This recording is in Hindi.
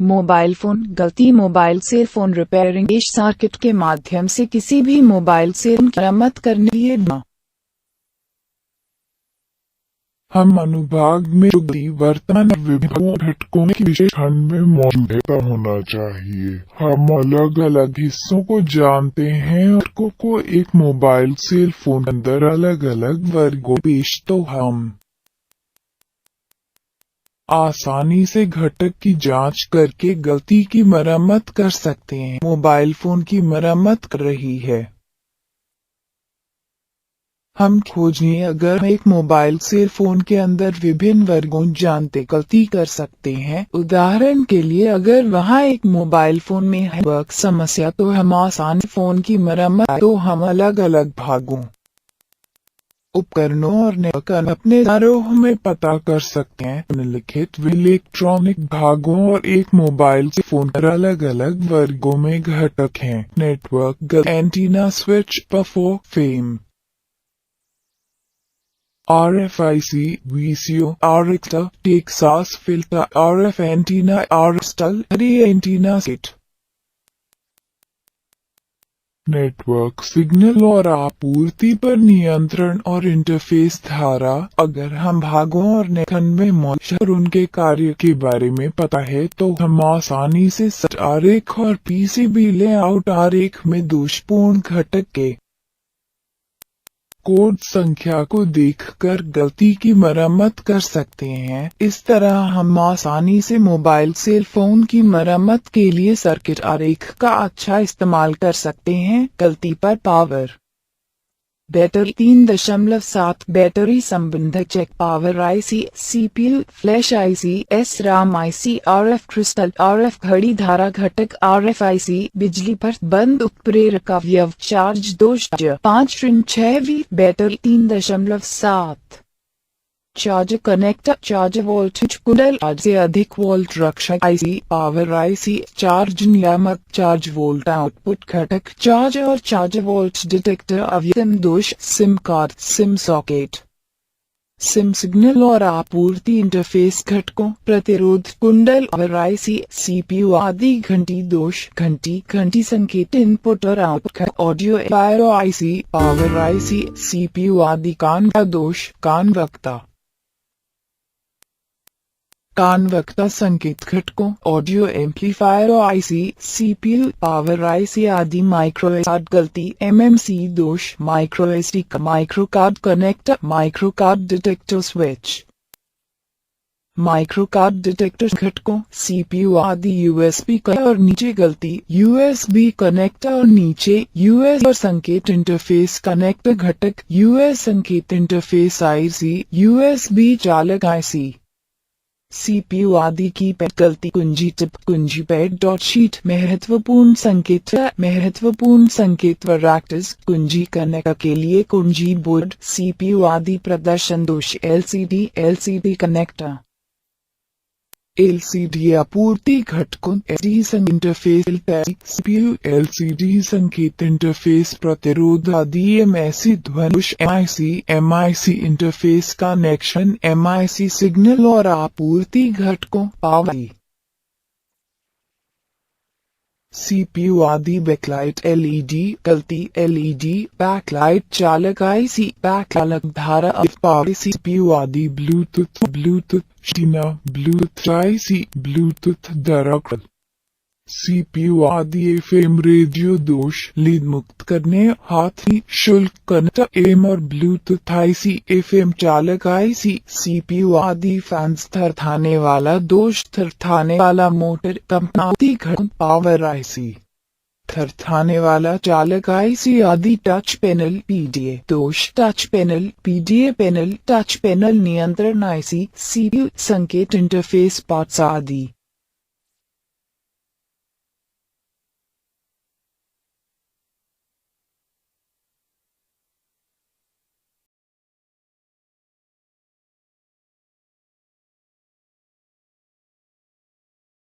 मोबाइल फ़ोन गलती मोबाइल से फ़ोन रिपेयरिंग सर्किट के माध्यम से किसी भी मोबाइल से मरम्मत करने के लिए हम अनुभाग में जो गलती वर्तमान विभागों घटकों के विशेष खंड में मौजूद होना चाहिए। हम अलग अलग हिस्सों को जानते हैं और को एक मोबाइल सेल फोन के अंदर अलग अलग वर्गों पेश तो हम आसानी से घटक की जांच करके गलती की मरम्मत कर सकते हैं। मोबाइल फोन की मरम्मत कर रही है। हम खोजें अगर हम एक मोबाइल सेल फोन के अंदर विभिन्न वर्गों जानते गलती कर सकते हैं। उदाहरण के लिए अगर वहाँ एक मोबाइल फोन में है नेटवर्क समस्या तो हम आसानी फोन की मरम्मत तो हम अलग अलग भागों उपकरणों और नेटवर्क अपने आरोह में पता कर सकते हैं। निम्नलिखित इलेक्ट्रॉनिक भागों और एक मोबाइल से फोन पर अलग अलग वर्गों में घटक हैं। नेटवर्क एंटीना स्विच पफो फेम RFIC VCO RX Texas filter RF antenna RSTL antenna kit. Network signal और आपूर्ति पर नियंत्रण और इंटरफेस धारा। अगर हम भागों और खंड में मौजूद उनके कार्य के बारे में पता है तो हम आसानी से आरेख और PCB लेआउट आरेख में दोषपूर्ण घटक के कोड संख्या को देखकर गलती की मरम्मत कर सकते हैं। इस तरह हम आसानी से मोबाइल सेल फोन की मरम्मत के लिए सर्किट आरेख का अच्छा इस्तेमाल कर सकते हैं। गलती पर पावर बैटरी 3.7 बैटरी संबंधक check power IC CPU flash IC SRAM IC RF crystal RF घड़ी धारा घटक RFIC बिजली पर बंद उत्प्रेरक अवयव चार्ज दोष 5.6V battery 3.7 charge connector charge voltage कुंडल से अधिक वोल्ट रक्षक IC पावर IC चार्ज नियामक चार्ज वोल्ट आउटपुट घटक चार्ज और चार्ज वोल्ट डिटेक्टर अवयव दोष SIM card SIM socket SIM signal और आपूर्ति इंटरफेस घटकों प्रतिरोध कुंडल पावर IC CPU आदि घंटी दोष घंटी संकेत इनपुट और आउटपुट ऑडियो पायरो IC पावर IC CPU आदि कान का दोष कान वक्ता संकेत घटकों ऑडियो एम्पलीफायर और IC CPU पावर IC आदि माइक्रो कार्ड गलती MMC दोष micro SD micro card connector micro card detector switch micro card detector घटकों CPU आदि USB और नीचे गलती USB कनेक्टर और नीचे US और संकेत इंटरफेस कनेक्टर घटक US संकेत इंटरफेस IC USB चालक IC CPU आदि की पैड गलती कुंजी टिप कुंजी पैड डॉट शीट महत्वपूर्ण संकेत वैक्टर्स कुंजी कनेक्टर के लिए कुंजी बोर्ड CPU आदि प्रदर्शन दोष LCD कनेक्टर LCD आपूर्ति घटकों SD इंटरफेस CPU LCD संकेत इंटरफेस प्रतिरोध आदि MIC ध्वनुष MIC interface connection MIC signal और आपूर्ति घटकों पावर CPU आदि बैकलाइट LED गलती LED बैकलाइट चालक IC बैकलाइट धारा पावर CPU आदि Bluetooth Sheena Bluetooth IC Bluetooth दरक CPU आदि FM रेडियो दोष लीड मुक्त करने हाथी शुल्क कनेक्टर AM और ब्लूटूथ IC FM चालक IC CPU आदि फैंस थरथाने वाला दोष थरथाने वाला मोटर कंपनी घटक पावर IC थरथाने वाला चालक IC आदि टच पैनल PDA दोष touch panel PDA panel touch panel नियंत्रण IC CPU संकेत इंटरफेस पार्ट्स आदि।